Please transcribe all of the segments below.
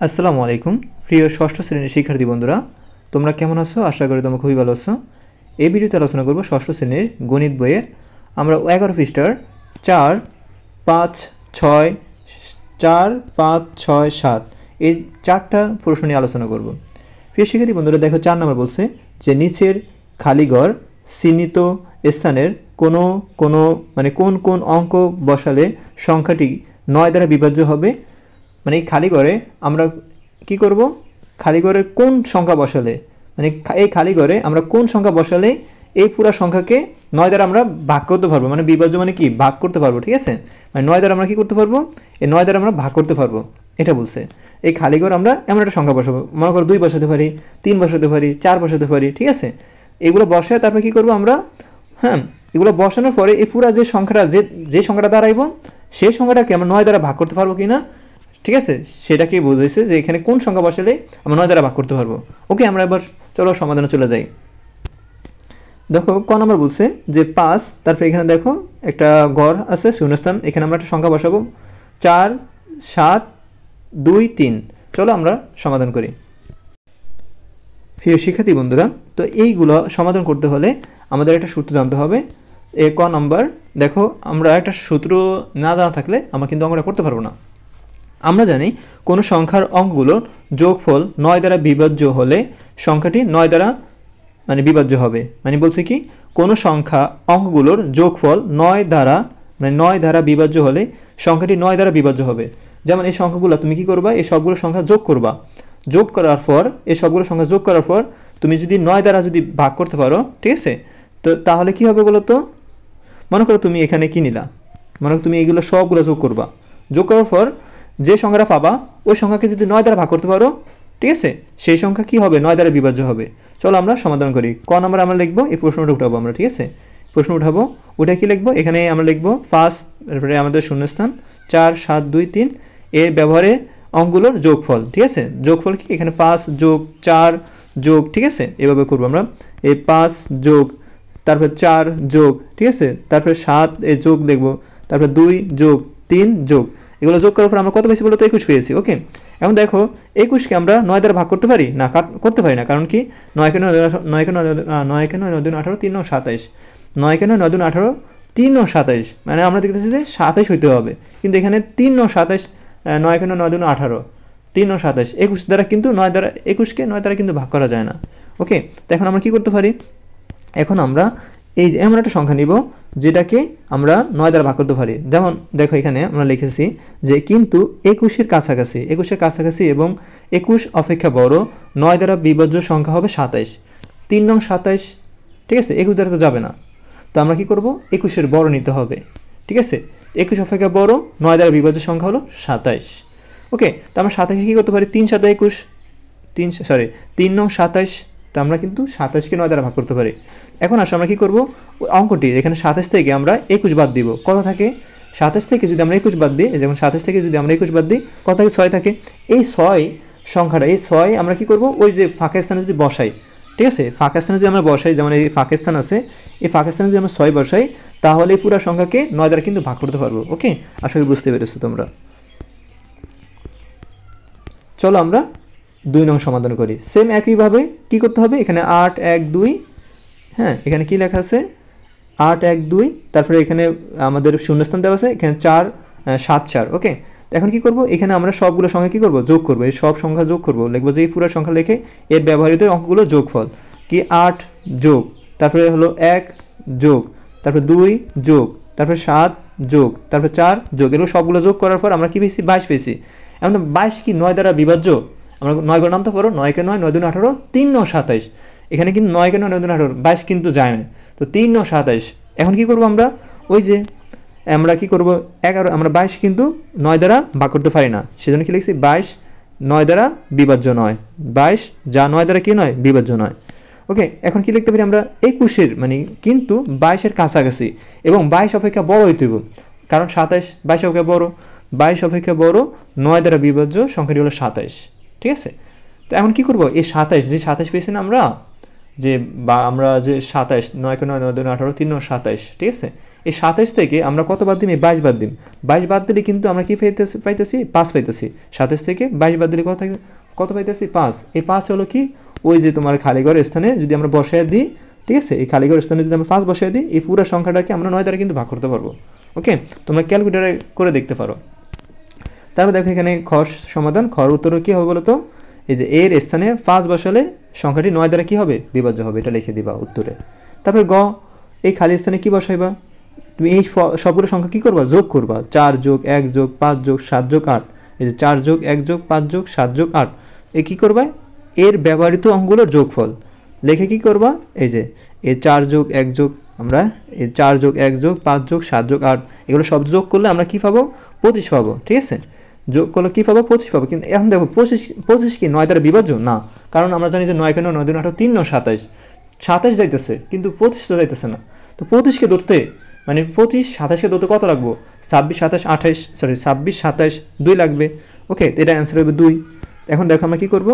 আসসালামু আলাইকুম প্রিয় ষষ্ঠ শ্রেণীর শিক্ষার্থী বন্ধুরা, তোমরা কেমন আছো? আশা করি তোমরা খুবই ভালো আছো। এই ভিডিওতে আলোচনা করব ষষ্ঠ শ্রেণীর গণিত বইয়ের আমরা 11 পৃষ্ঠার 4, 5, 6, 4, 5, 6, 7 এই চারটা প্রশ্ন নিয়ে আলোচনা করব। প্রিয় শিক্ষার্থী বন্ধুরা, দেখো 4 নম্বর বলছে যে নিচের খালি ঘর চিহ্নিত স্থানের কোনো কোন কোন অঙ্ক বসালে সংখ্যাটি 9 দ্বারা বিভাজ্য হবে। মানে এই খালি ঘরে আমরা কি করব, খালি ঘরে কোন সংখ্যা বসালে, মানে এই খালি ঘরে আমরা কোন সংখ্যা বসালে এই পুরো সংখ্যাকে 9 দ্বারা আমরা ভাগ করতে পারবো। মানে বিভাজ্য মানে কি, ভাগ করতে পারবো, ঠিক আছে? মানে 9 দ্বারা আমরা কি করতে পারবো, এই 9 দ্বারা আমরা ভাগ করতে পারবো, এটা বলছে। এই খালি ঘর আমরা এমন একটা সংখ্যা বসাবো, মনে করো 2 বসাতে পারি, 3 বসাতে পারি, 4 বসাতে পারি, ঠিক আছে? এগুলো বসায় তারপরে কি করব আমরা, এগুলো বসানোর পরে এই পুরো যে সংখ্যাটা যে সংখ্যাটা দাঁড়াইবো সেই সংখ্যাটাকে আমরা 9 দ্বারা ভাগ করতে পারবো কিনা, ঠিক আছে? সেটাকেই বুঝাইছে যে এখানে কোন সংখ্যা বসালে আমরা 9 দ্বারা ভাগ করতে পারবো। ওকে, আমরা এবার চলো সমাধানে চলে যাই। দেখো ক নম্বর বলছে যে 5, তারপরে এখানে দেখো একটা ঘর আছে শূন্যস্থান, এখানে আমরা একটা সংখ্যা বসাবো 4, 7, 2, 3। চলো আমরা সমাধান করি। প্রিয় শিক্ষার্থী বন্ধুরা, তো এইগুলো সমাধান করতে হলে আমাদের একটা সূত্র জানতে হবে। ক নম্বর দেখো, আমরা একটা সূত্র না জানা থাকলে আমরা কিন্তু অঙ্কটা করতে পারবো না। আমরা জানি কোনো সংখ্যার অঙ্কগুলোর যোগফল 9 দ্বারা বিভাজ্য হলে সংখ্যাটি 9 দ্বারা বিভাজ্য হবে। মানে বলছে কি, কোনো সংখ্যা অঙ্কগুলোর যোগফল 9 দ্বারা বিভাজ্য হলে সংখ্যাটি 9 দ্বারা বিভাজ্য হবে। যেমন এই সংখ্যাগুলো তুমি কি করবা, এই সবগুলো সংখ্যা যোগ করবা, যোগ করার পর এই সবগুলো সংখ্যা যোগ করার পর তুমি যদি 9 দ্বারা যদি ভাগ করতে পারো, ঠিক আছে? তো তাহলে কি হবে বলো তো? মনে করো তুমি এখানে কি নিলা, মনে করো তুমি এইগুলো সবগুলো যোগ করবা, যোগ করার পর যে সংখ্যাটা পাবা ওই সংখ্যাকে যদি 9 দ্বারা ভাগ করতে পারো, ঠিক আছে, সেই সংখ্যা কি হবে, 9 দ্বারা বিভাজ্য হবে। চলো আমরা সমাধান করি। ক নাম্বার আমরা লিখবো, এই প্রশ্নটা উঠাবো আমরা, ঠিক আছে? প্রশ্ন উঠাবো, উঠে কি লিখবো, এখানে আমরা লিখবো 5, তারপরে আমাদের শূন্যস্থান 4, 7, 2, 3 এর ব্যবহারে অঙ্কগুলোর যোগফল, ঠিক আছে? যোগফল কি, এখানে 5 যোগ 4 যোগ, ঠিক আছে? এভাবে করবো আমরা, এই 5 যোগ, তারপর 4 যোগ, ঠিক আছে, তারপরে 7 এ যোগ লিখবো, তারপর 2 যোগ 3 যোগ, এগুলো যোগ করার পর আমরা কত পেয়েছি বলো তো? 21 পেয়েছি। ওকে, এখন দেখো 21কে আমরা 9 দ্বারা ভাগ করতে পারি না, করতে পারি না, কারণ কি 9 কে 9 9 18 3 9 27, 9 কে 9 9 18 3 9 27, মানে আমরা দেখতেছি যে 27 হইতে হবে, কিন্তু এখানে 3 9 27, 9 কে 9 9 18 3 9 27, 21 দ্বারা কিন্তু 9 দ্বারা 21কে 9 দ্বারা কিন্তু ভাগ করা যায় না। ওকে, তো এখন আমরা কি করতে পারি, এখন আমরা এই এমন একটা সংখ্যা নিব যেটাকে আমরা 9 দ্বারা ভাগ করতে পারি। যেমন দেখো এখানে আমরা লিখেছি যে কিন্তু 21-এর কাছাকাছি এবং 21 অপেক্ষা বড় 9 দ্বারা বিভাজ্য সংখ্যা হবে 27। 3 নং 27, ঠিক আছে? 21 দ্বারা তো যাবে না, তো আমরা কি করব, 21-এর বড় নিতে হবে, ঠিক আছে? 21 অপেক্ষা বড় 9 দ্বারা বিভাজ্য সংখ্যা হলো 27। ওকে, তো আমরা 27 কি করতে পারি, 3 7 21, 3 নং 27, তো আমরা কিন্তু 27কে 9 দ্বারা ভাগ করতে পারি। এখন আসলে আমরা কি করব, অঙ্কটি এখানে 27 থেকে আমরা 21 বাদ দিব, কত থাকে? 27 থেকে যদি আমরা 21 বাদ দিই, যেমন 27 থেকে যদি আমরা 21 বাদ দিই, কত থাকে? 6 থাকে। এই 6 সংখ্যাটা, এই 6 আমরা কি করব, ওই যে ফাঁকা স্থানে যদি বসাই, ঠিক আছে? ফাঁকা স্থানে যদি আমরা বসাই, যেমন এই ফাঁকা স্থান আছে, এই ফাঁকা স্থানে যদি আমরা 6 বসাই, তাহলে এই পুরো সংখ্যাকে 9 দ্বারা কিন্তু ভাগ করতে পারবো। ওকে, আশা করি বুঝতে পেরেছো তোমরা। চলো আমরা 2 নং সমাধান করি। সেম একইভাবে কি করতে হবে, এখানে 8 1 2, এখানে কি লেখা আছে, 8 1 2, তারপরে এখানে আমাদের শূন্যস্থান দেওয়া আছে, এখানে 4 7 4। ওকে, এখন কি করব, এখানে আমরা সবগুলো সংখ্যা কি করব, যোগ করব, এই সব সংখ্যা যোগ করব, লিখবো যে এই পুরো সংখ্যা লিখে এর ব্যবহৃত অঙ্কগুলো যোগফল কি, 8 যোগ, তারপরে হলো 1 যোগ, তারপরে 2 যোগ, তারপরে 7 যোগ, তারপরে 4 যোগ, এগুলো সবগুলো যোগ করার পর আমরা কি পেয়েছি, 22 পেয়েছি। এখন 22 কি 9 দ্বারা বিভাজ্য, আমরা 9 করে নামতে পারো, 9 কে 9 9 2 18 3 9 27, এখানে কিন্তু 9 কে 9 9 2 18 22 কিন্তু যায় না, তো 3 9 27। এখন কি করব আমরা, ওই যে আমরা কি করব, 11, আমরা 22 কিন্তু 9 দ্বারা ভাগ করতে পারি না, সেজন্য কি লিখছি 22 9 দ্বারা বিভাজ্য নয়, 22 যা 9 দ্বারা কি নয়, বিভাজ্য নয়। ওকে, এখন কি লিখতে পারি আমরা, 21-এর কিন্তু 22-এর কাছাকাছি এবং 22 অপেক্ষা বড় হইতে হবে, কারণ 27 22 অপেক্ষা বড়, 22 অপেক্ষা বড় 9 দ্বারা বিভাজ্য সংখ্যাটি হলো 27, ঠিক আছে? তো এখন কি করব, এই 27 যে 27 পেয়েছি না আমরা, যে 27 9 কে 9 9 2 18 3 9 27, ঠিক আছে? এই 27 থেকে আমরা কত বাদ দিই? 22 বাদ দিই। 22 বাদ দিলে কিন্তু আমরা কি পাইতেছি 5 পাইতেছি। 27 থেকে 22 বাদ দিলে কত পাইতেছি? 5। এই 5 হলো কি ওই যে তোমার খালি ঘরের স্থানে যদি আমরা বসায় দিই, ঠিক আছে, এই খালি ঘরের স্থানে যদি আমরা 5 বসায় দিই, এই পুরো সংখ্যাটাকে আমরা 9 দ্বারা কিন্তু ভাগ করতে পারবো। ওকে, তোমরা ক্যালকুলেটারে করে দেখতে পারো। তারপর দেখো এখানে খ সমাধান। খর উত্তর কী হবে বলো তো? এই যে এর স্থানে 5 বসালে সংখ্যাটি 9 দ্বারা কী হবে? বিভাজ্য হবে। এটা লিখে দিবা উত্তরে। তারপর গ, এই খালি স্থানে কী বসাইবা? তুমি এই সবগুলো সংখ্যা কী করবা? যোগ করবা। 4 যোগ 1 যোগ 5 যোগ 7 যোগ 8, এই যে 4 যোগ 1 যোগ 5 যোগ 7 যোগ 8, এ কী করবা? এর ব্যবহৃত অঙ্কগুলোর যোগফল লিখে কী করবা? এই যে এই 4 যোগ 1 যোগ আমরা এই 4 যোগ 1 যোগ 5 যোগ 7 যোগ 8 এগুলো সব যোগ করলে আমরা কী পাবো? 25 পাবো। ঠিক আছে, যোগ করলে কী পাবো? 25 পাবো। কিন্তু এখন দেখো 25 কি 9 দ্বারা বিভাজ্য না, কারণ আমরা জানি যে 9 কেন 9 2 18 3 9 27, 27 যাইতেছে কিন্তু 25 তো যাইতেছে না। তো 25কে ধরতে মানে 25 27কে ধরতে কত লাগবো? 26 27 28 সরি 26 27 2 লাগবে। ওকে, এটা অ্যান্সার হবে 2। এখন দেখো আমরা কী করবো?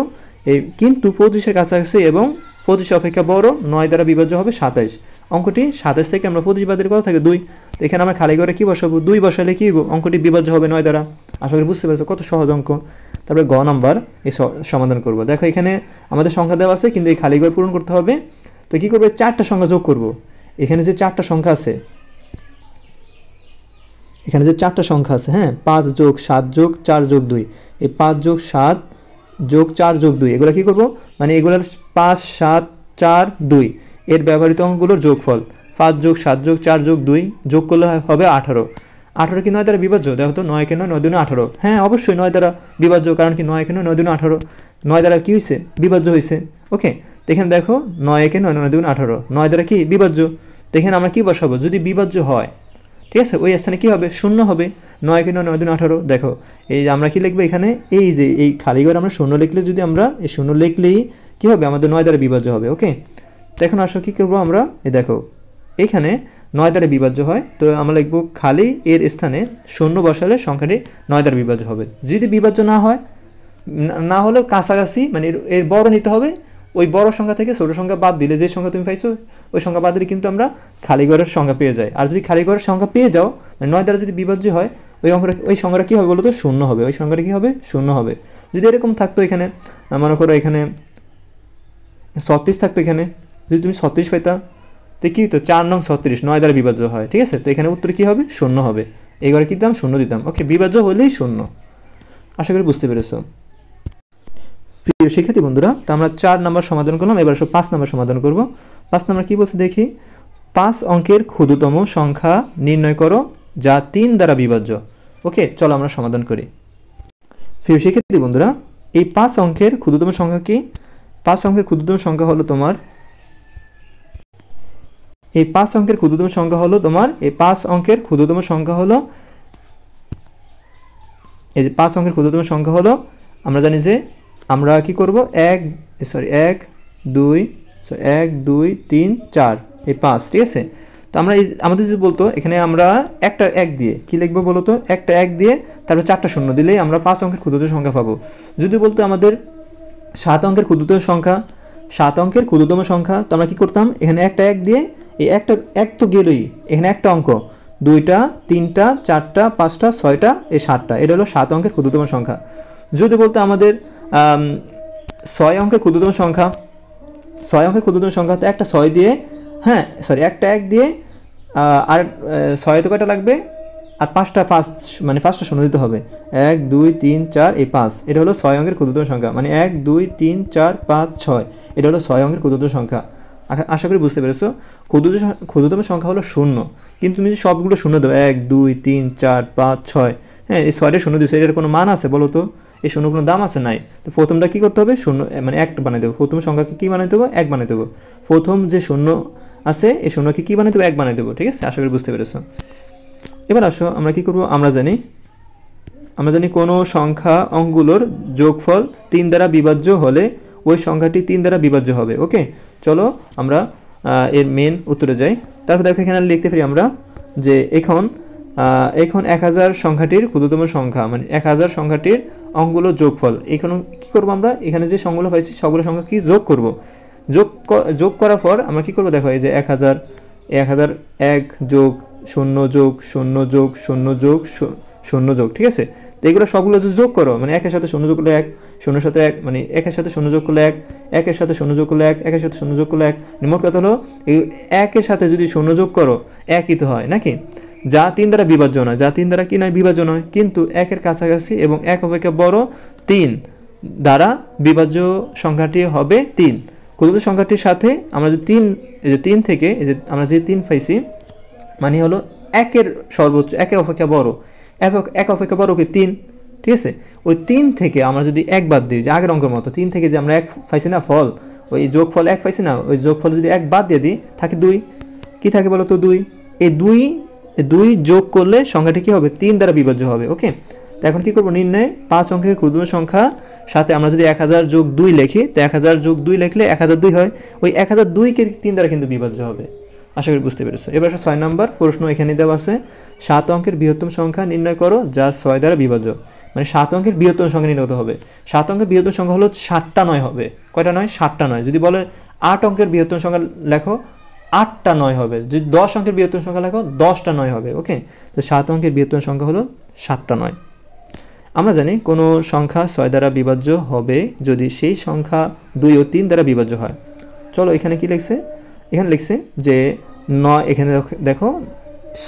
এই কিন্তু 25-এর কাছাকাছি এবং 25 অপেক্ষা বড় 9 দ্বারা বিভাজ্য হবে 27। অঙ্কটি 27 থেকে আমরা 25 বাদ দিলে কত থাকে? 2। তো এখানে আমরা খালি করে কী বসাবো? 2 বসালে কী অঙ্কটি বিভাজ্য হবে 9 দ্বারা। আশা করি বুঝতে পেরেছো কত সহজ অঙ্ক। তারপরে গ নাম্বার এই সমাধান করব। দেখো এখানে আমাদের সংখ্যা দেওয়া আছে কিন্তু এই খালি ঘর পূরণ করতে হবে। তো কী করবে? 4টা সংখ্যা যোগ করব। এখানে যে 4টা সংখ্যা আছে, এখানে যে 4টা সংখ্যা আছে, হ্যাঁ, 5 যোগ 7 যোগ 4 যোগ 2, এই 5 যোগ 7 যোগ 4 যোগ 2 এগুলো কী করবো? মানে এগুলোর 5 7 4 2 এর ব্যবহৃত অঙ্কগুলোর যোগফল 5 যোগ 7 যোগ 4 যোগ 2 যোগ করলে হবে 18। 18 কি 9 দ্বারা বিভাজ্য? দেখো তো 9 কেন 9 2 18, হ্যাঁ অবশ্যই 9 দ্বারা বিভাজ্য, কারণ কি 9 কেন 9 2 18, 9 দ্বারা কী হয়েছে? বিভাজ্য হয়েছে। ওকে, তো এখানে দেখো 9 কে 9 9 2 18, 9 দ্বারা কি বিভাজ্য। তো এখানে আমরা কী বসাবো? যদি বিভাজ্য হয়, ঠিক আছে, ওই স্থানে কী হবে? 0 হবে। 9 কে 9 9 2 18, দেখো এই যে আমরা কি লিখবো এখানে? এই যে এই খালি ঘরে আমরা 0 লিখলে, যদি আমরা এই 0 লিখলেই কী হবে? আমাদের 9 দ্বারা বিভাজ্য হবে। ওকে, তো এখন আসো কী করবো আমরা? এই দেখো এখানে 9 দ্বারা বিভাজ্য হয়, তো আমরা লিখবো খালি এর স্থানে 0 বসালে সংখ্যাটি 9 দ্বারা বিভাজ্য হবে। যদি বিভাজ্য না হয়, না হলেও কাছাকাছি মানে এর বড় নিতে হবে। ওই বড় সংখ্যা থেকে ছোটো সংখ্যা বাদ দিলে যে সংখ্যা তুমি পাইছো ওই সংখ্যা বাদ দিলে কিন্তু আমরা খালি ঘরের সংখ্যা পেয়ে যাই। আর যদি খালি ঘরের সংখ্যা পেয়ে যাও, মানে 9 দ্বারা যদি বিভাজ্য হয়, ওই সংখ্যাটা কী হবে বলো তো? 0 হবে। ওই সংখ্যাটা কী হবে? 0 হবে। যদি এরকম থাকতো এখানে, মনে করো এখানে 36 থাকতো, এখানে যদি তুমি 36 পাইতা, তো কী হতো? 4 নং 36 9 দ্বারা বিভাজ্য হয়। ঠিক আছে, তো এখানে উত্তর কী হবে? 0 হবে। এই ঘরে কী দিতাম? 0 দিতাম। ওকে, বিভাজ্য হলেই 0। আশা করি বুঝতে পেরেছো। প্রিয় শিক্ষার্থী বন্ধুরা, তো আমরা 4 নম্বর সমাধান করলাম, এবার 5 নম্বর সমাধান করব। 5 নম্বর কী বলছে দেখি? 5 অঙ্কের ক্ষুদ্রতম সংখ্যা নির্ণয় করো যা 3 দ্বারা বিভাজ্য। ওকে, চলো আমরা সমাধান করি। প্রিয় শিক্ষার্থী বন্ধুরা, এই 5 অঙ্কের ক্ষুদ্রতম সংখ্যা কি? 5 অঙ্কের ক্ষুদ্রতম সংখ্যা হলো তোমার এই 5 অঙ্কের ক্ষুদ্রতম সংখ্যা হলো তোমার এই 5 অঙ্কের ক্ষুদ্রতম সংখ্যা হলো এই যে 5 অঙ্কের ক্ষুদ্রতম সংখ্যা হলো, আমরা জানি যে আমরা কি করব? 1 2 3 4 এই 5, ঠিক আছে। তো আমরা আমাদের যদি বলতো এখানে আমরা একটা 1 দিয়ে কি লিখবো বলো তো? একটা 1 দিয়ে তারপর 4টা শূন্য দিলেই আমরা 5 অঙ্কের ক্ষুদ্রতম সংখ্যা পাবো। যদি বলতো আমাদের 7 অঙ্কের ক্ষুদ্রতম সংখ্যা, 7 অঙ্কের ক্ষুদ্রতম সংখ্যা, তো আমরা কি করতাম? এখানে একটা 1 দিয়ে এই একটা 1 তো গেলই, এখানে একটা অঙ্ক 2টা 3টা 4টা 5টা 6টা এই 7টা, এটা হলো 7 অঙ্কের ক্ষুদ্রতম সংখ্যা। যদি বলতো আমাদের 6 অঙ্কের ক্ষুদ্রতম সংখ্যা, 6 অঙ্কের ক্ষুদ্রতম সংখ্যা, তো একটা 6 দিয়ে, হ্যাঁ সরি একটা 1 দিয়ে আর 6 তো কয়টা লাগবে? আর 5টা মানে 5টা শূন্য দিতে হবে। 1 2 3 4 এই 5, এটা হলো 6 অঙ্কের ক্ষুদ্রতম সংখ্যা। মানে 1 2 3 4 5 6, এটা হলো 6 অঙ্কের ক্ষুদ্রতম সংখ্যা। আশা করি বুঝতে পেরেছো। ক্ষুদ্রতম সংখ্যা হলো 0, কিন্তু তুমি যদি সবগুলো শূন্য দাও 1 2 3 4 5 6, হ্যাঁ এই 6টা শূন্য দিচ্ছে, এটার কোনো মান আছে বলো তো? এই শূন্য কোনো দাম আছে? নাই। তো প্রথমটা কী করতে হবে? শূন্য মানে 1 বানিয়ে দেবো। প্রথম সংখ্যাকে কী বানিয়ে দেবো? 1 বানিয়ে দেবো। প্রথম যে শূন্য আছে এই শূন্যকে কী বানিয়ে দেবো? 1 বানিয়ে দেবো। ঠিক আছে, আশা করি বুঝতে পেরেছো। এবার আসো আমরা কী করবো? আমরা জানি কোনো সংখ্যা অঙ্কগুলোর যোগফল 3 দ্বারা বিভাজ্য হলে ওই সংখ্যাটি 3 দ্বারা বিভাজ্য হবে। ওকে, চলো আমরা এর মেন উত্তরে যাই। তারপর দেখো এখানে লিখতে পারি আমরা যে এখন 1000 সংখ্যাটির ক্ষুদ্রতম সংখ্যা, মানে 1000 সংখ্যাটির অঙ্কগুলোর যোগফল। এখানে কী করবো? আমরা এখানে যে সংখ্যাগুলো পাইছি সবগুলো সংখ্যা কি যোগ করব। যোগ করার পর আমরা কী করবো? দেখো এই যে 1001 যোগ শূন্য যোগ শূন্য যোগ শূন্য যোগ শূন্য যোগ, ঠিক আছে। তো এগুলো সবগুলো যদি যোগ করো, মানে একের সাথে শূন্য যোগ করলে এক, শূন্যের সাথে এক, মানে একের সাথে শূন্য যোগ করলে এক, একের সাথে শূন্য যোগ করলে এক, একের সাথে শূন্য যোগ করলে এক, মোট কথা হলো এই একের সাথে যদি শূন্য যোগ করো একই তো হয় নাকি। যা 3 দ্বারা বিভাজ্য নয়, যা 3 দ্বারা কি নয়, বিভাজ্য নয়, কিন্তু একের কাছাকাছি এবং এক অপেক্ষা বড় 3 দ্বারা বিভাজ্য সংখ্যাটি হবে 3। ক্ষুদ্র সংখ্যাটির সাথে আমরা যে 3, এই যে 3 থেকে এই যে আমরা যে 3 পাইছি মানে হলো একের সর্বোচ্চ, একের অপেক্ষা বড়, এক অপেক্ষা বড় কি 3, ঠিক আছে। ওই 3 থেকে আমরা যদি এক বাদ দিই, যে আগের অঙ্কের মতো 3 থেকে যে আমরা এক পাইছি না ফল, ওই যোগফল এক পাইছি না, ওই যোগফল যদি এক বাদ দিয়ে দিই থাকে 2, কি থাকে বলো তো 2। এই 2 যোগ করলে সংখ্যাটি কি হবে, 3 দ্বারা বিভাজ্য হবে। ওকে, তো এখন কি করবো, নির্ণয় 5 অঙ্কের ক্ষুদ্র সংখ্যা সাথে আমরা যদি 1000 যোগ 2 লিখি, তো 1000 যোগ 2 লিখলে 1002 হয়, ওই 1002কে 3 দ্বারা কিন্তু বিভাজ্য হবে। আশা করি বুঝতে পেরেছো। এবার 6 নম্বর প্রশ্ন এখানে দেওয়া আছে, 7 অঙ্কের বৃহত্তম সংখ্যা নির্ণয় করো যা 6 দ্বারা বিভাজ্য। মানে 7 অঙ্কের বৃহত্তম সংখ্যা নির্ণয় করতে হবে। 7 অঙ্কের বৃহত্তম সংখ্যা হলো 7টা 9 হবে। কয়টা 9? 7টা 9। যদি বলে 8 অঙ্কের বৃহত্তম সংখ্যা লেখো, 8টা 9 হবে। যদি 10 অঙ্কের বৃহত্তম সংখ্যা লেখো, 10টা 9 হবে। ওকে, তো 7 অঙ্কের বৃহত্তম সংখ্যা হলো 7টা 9। আমরা জানি কোনো সংখ্যা 6 দ্বারা বিভাজ্য হবে যদি সেই সংখ্যা 2 ও 3 দ্বারা বিভাজ্য হয়। চলো এখানে কি লিখছে, এখানে লিখছে যে 9, এখানে দেখো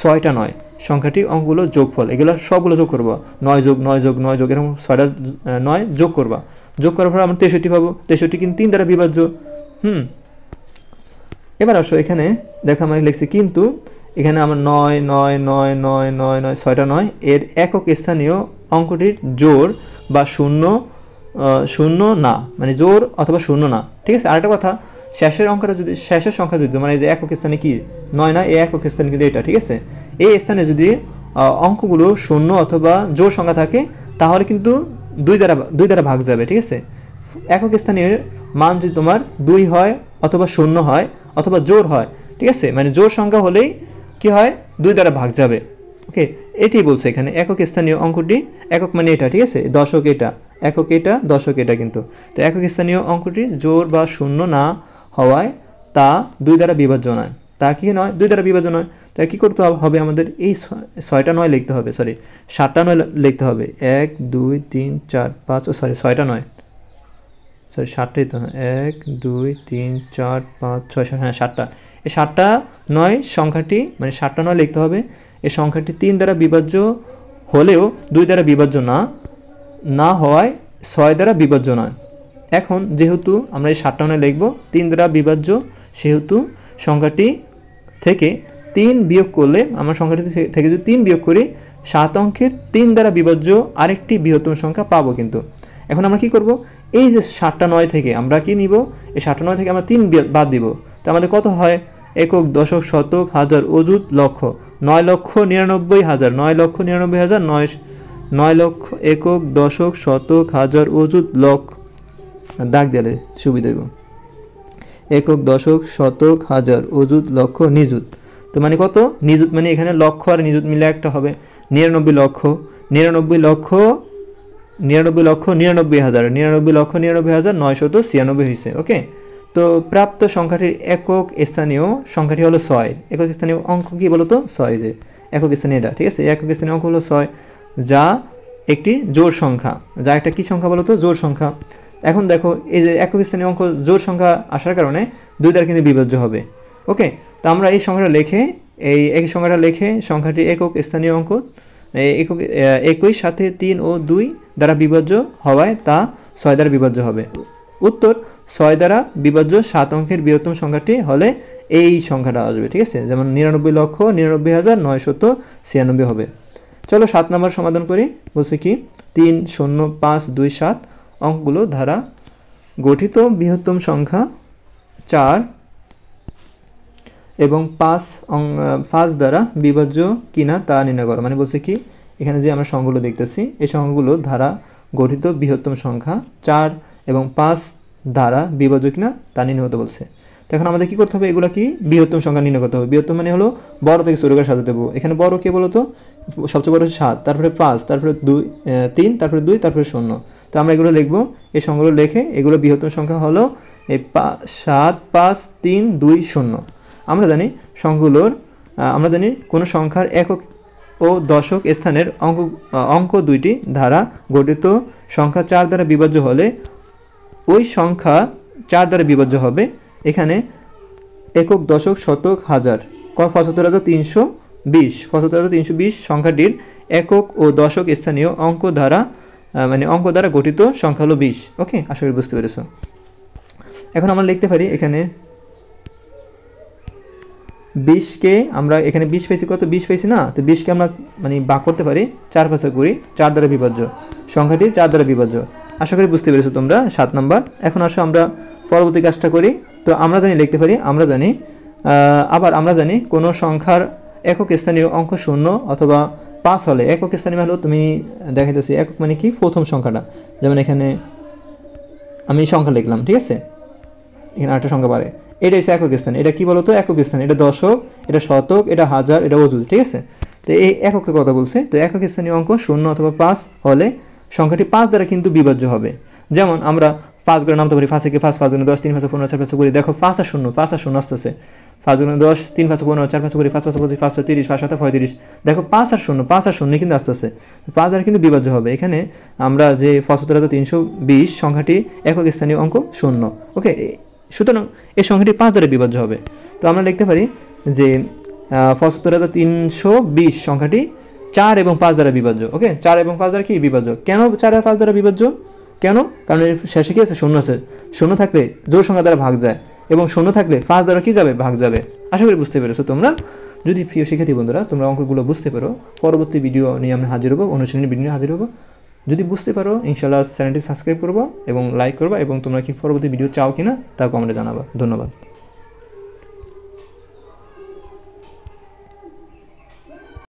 6টা 9 সংখ্যাটি অঙ্কগুলো যোগফল, এগুলো সবগুলো যোগ করবো, 9 যোগ 9 যোগ 9 যোগ এরকম 6টা 9 যোগ করবা। যোগ করার পর আমরা 63 পাবো। 63 কিন্তু 3 দ্বারা বিভাজ্য। এবার আসো এখানে দেখো আমরা লিখছি, কিন্তু এখানে আমার 9 9 9 9 9 9 6টা 9 এর একক স্থানীয় অঙ্কটির জোড় বা শূন্য শূন্য না, মানে জোড় অথবা শূন্য না, ঠিক আছে। আরেকটা কথা, শেষের অঙ্কটা যদি, শেষের সংখ্যা যদি মানে যে একক স্থানে কি 9 না, এই একক স্থানে কিন্তু এটা, ঠিক আছে। এই স্থানে যদি অঙ্কগুলো শূন্য অথবা জোড় সংখ্যা থাকে তাহলে কিন্তু 2 দ্বারা ভাগ যাবে, ঠিক আছে। একক স্থানীয় মান যদি তোমার 2 হয় অথবা শূন্য হয় অথবা জোড় হয়, ঠিক আছে, মানে জোড় সংখ্যা হলেই কি হয়, 2 দ্বারা ভাগ যাবে। ওকে, এটাই বলছে এখানে একক স্থানীয় অঙ্কটি, একক মানে এটা, ঠিক আছে, দশক এটা, একক এটা, দশক এটা কিন্তু। তো একক স্থানীয় অঙ্কটি জোড় বা শূন্য না হওয়ায় তা 2 দ্বারা বিভাজ্য নয়। তা কি নয়, 2 দ্বারা বিভাজ্য নয়। তাই কী করতে হবে, আমাদের এই 6টা 9 লিখতে হবে, সরি 7টা 9 লিখতে হবে। 1 2 3 4 5, সরি 6টা 9, সরি 7টাই তো, 1 2 3 4 5 6 7, হ্যাঁ 7টা। এই 7টা 9 সংখ্যাটি, মানে 7টা 9 লিখতে হবে। এই সংখ্যাটি 3 দ্বারা বিভাজ্য হলেও 2 দ্বারা বিভাজ্য না হওয়ায় 6 দ্বারা বিভাজ্য নয়। এখন যেহেতু আমরা এই 7টা 9 লিখব 3 দ্বারা বিভাজ্য, সেহেতু সংখ্যাটি থেকে 3 বিয়োগ করলে, আমরা সংখ্যাটি থেকে যদি 3 বিয়োগ করি, 7 অঙ্কের 3 দ্বারা বিভাজ্য আরেকটি বৃহত্তম সংখ্যা পাবো কিন্তু। এখন আমরা কি করব, এই যে 7টা 9 থেকে আমরা কি নিব, এই 7টা 9 থেকে আমরা 3 বাদ দিব। তো আমাদের কত হয়, একক দশক শতক হাজার অযুত লক্ষ, 9,99,000, 9,99,000, 9 লক্ষ একক দশক শতক হাজার অযুত লক্ষ, দাগ দিলে সুবিধা হইব, একক দশক শতক হাজার অযুত লক্ষ নিযুত। তো মানে কত, নিযুত মানে এখানে লক্ষ আর নিযুত মিলে একটা হবে 99 লক্ষ, 99 লক্ষ 99,99,000, 99,99,996 হয়েছে। ওকে, তো প্রাপ্ত সংখ্যাটির একক স্থানীয় সংখ্যাটি হলো 6। একক স্থানীয় অঙ্ক কি বলতো, 6, যে একক স্থানীয় এটা, ঠিক আছে। একক স্থানীয় অঙ্ক হলো 6, যা একটি জোড় সংখ্যা, যা একটা কি সংখ্যা বলতো, জোড় সংখ্যা। এখন দেখো এই যে একক স্থানীয় অঙ্ক জোড় সংখ্যা আসার কারণে 2 দ্বারা কিন্তু বিভাজ্য হবে। ওকে, তো আমরা এই সংখ্যাটা লিখে, এই সংখ্যাটা লিখে সংখ্যাটি একক স্থানীয় অঙ্ক একক, একই সাথে 3 ও 2 দ্বারা বিভাজ্য হওয়ায় তা 6 দ্বারা বিভাজ্য হবে। উত্তর, 6 দ্বারা বিভাজ্য 7 অঙ্কের বৃহত্তম সংখ্যাটি হলে এই সংখ্যাটা আসবে, ঠিক আছে, যেমন 99,99,996 হবে। চলো 7 নম্বর সমাধান করি। বলছে কি, 3 0 5 2 7 অঙ্কগুলো দ্বারা গঠিত বৃহত্তম সংখ্যা 4 এবং 5 দ্বারা বিভাজ্য কিনা তা নির্ণয় করো। মানে বলছে কি, এখানে যে আমরা সংখ্যাগুলো দেখতেছি, এই সংখ্যাগুলো দ্বারা গঠিত বৃহত্তম সংখ্যা 4 এবং 5 দ্বারা বিভাজ্য কিনা তা নির্ণয় করতে বলছে। তো এখন আমাদের কি করতে হবে, এগুলো কি বৃহত্তম সংখ্যা নির্ণয় করতে হবে। বৃহত্তম মানে হলো বড় থেকে ছোট করে সাজাতে দেবো। এখানে বড় কে বলতো, সবচেয়ে বড় হচ্ছে 7, তারপরে 5, তারপরে 2 3, তারপরে 2, তারপরে 0। তো আমরা এগুলো লিখবো, এই সংখ্যাগুলো লিখে এগুলো বৃহত্তম সংখ্যা হলো এই 7 5 3 2 0। আমরা জানি সংখ্যাগুলোর আমরা জানি কোনো সংখ্যার একক ও দশক স্থানের অঙ্ক দুইটি দ্বারা গঠিত সংখ্যা 4 দ্বারা বিভাজ্য হলে ওই সংখ্যা 4 দ্বারা বিভাজ্য হবে। এখানে একক, দশক, শতক, হাজার, ৭৫,৩২০ ৭৫,৩২০ সংখ্যাটির একক ও দশক স্থানীয় অঙ্ক দ্বারা গঠিত সংখ্যা হলো 20। ওকে, আশা করি বুঝতে পেরেছো। এখন আমরা লিখতে পারি এখানে 20কে আমরা এখানে 20 পেয়েছি, কত 20 পেয়েছি না, তো 20কে আমরা ভাগ করতে পারি 4×5 4 দ্বারা বিভাজ্য, সংখ্যাটি 4 দ্বারা বিভাজ্য। আশা করি বুঝতে পেরেছো তোমরা 7 নাম্বার। এখন আসো আমরা পরবর্তী কাজটা করি। তো আমরা লিখতে পারি আমরা জানি কোনো সংখ্যার একক স্থানীয় অঙ্ক 0 অথবা 5 হলে, একক স্থানীয় হলো তুমি দেখাইতেছি একক মানে কি, প্রথম সংখ্যাটা, যেমন এখানে আমি সংখ্যা লিখলাম, ঠিক আছে, এখানে আরেকটা সংখ্যা পারে, এটা হচ্ছে একক স্থান। এটা কি বলতো, একক স্থান, এটা দশক, এটা শতক, এটা হাজার, এটা অযুত, ঠিক আছে। তো এই এককের কথা বলছে। তো একক স্থানীয় অঙ্ক 0 অথবা 5 হলে সংখ্যাটি 5 দ্বারা কিন্তু বিভাজ্য হবে। যেমন আমরা 5 করে নামতে পারি, 5 থেকে 5, 5 × 10, 3 × 5 = 15, 4 × 5 করি, দেখো 5 আর 0, 5 আর 0 আসতেছে, 5 × 10, 3 × 5 = 15, 4 × 5 করি, 5 × 5 = 25, 5 × 30, 5 × 7 = 35, দেখো 5 আর 0 কিন্তু আসতেছে, 5 দ্বারা কিন্তু বিভাজ্য হবে। এখানে আমরা যে ৭৫,৩২০ সংখ্যাটি একক স্থানীয় অঙ্ক 0। ওকে, সুতরাং এই সংখ্যাটি 5 দ্বারা বিভাজ্য হবে। তো আমরা লিখতে পারি যে ৭৫,৩২০ সংখ্যাটি 4 এবং 5 দ্বারা বিভাজ্য। ওকে, 4 এবং 5 দ্বারা কি বিভাজ্য? কেন 4 আর 5 দ্বারা বিভাজ্য? কেন? কারণ এর শেষে কি আছে, 0 আছে। 0 থাকলে জোড় সংখ্যা দ্বারা ভাগ যায়, এবং 0 থাকলে 5 দ্বারা কি যাবে, ভাগ যাবে। আশা করি বুঝতে পেরেছো তোমরা। যদি প্রিয় শিক্ষার্থী বন্ধুরা তোমরা অঙ্কগুলো বুঝতে পারো, পরবর্তী ভিডিও নিয়ে আমি হাজির হবো, অনুশীলনী ভিডিও নিয়ে হাজির হবো। যদি বুঝতে পারো ইনশাআল্লাহ চ্যানেলটি সাবস্ক্রাইব করবো এবং লাইক করবা, এবং তোমরা কি পরবর্তী ভিডিও চাও কিনা তা কমেন্টে জানাবা। ধন্যবাদ।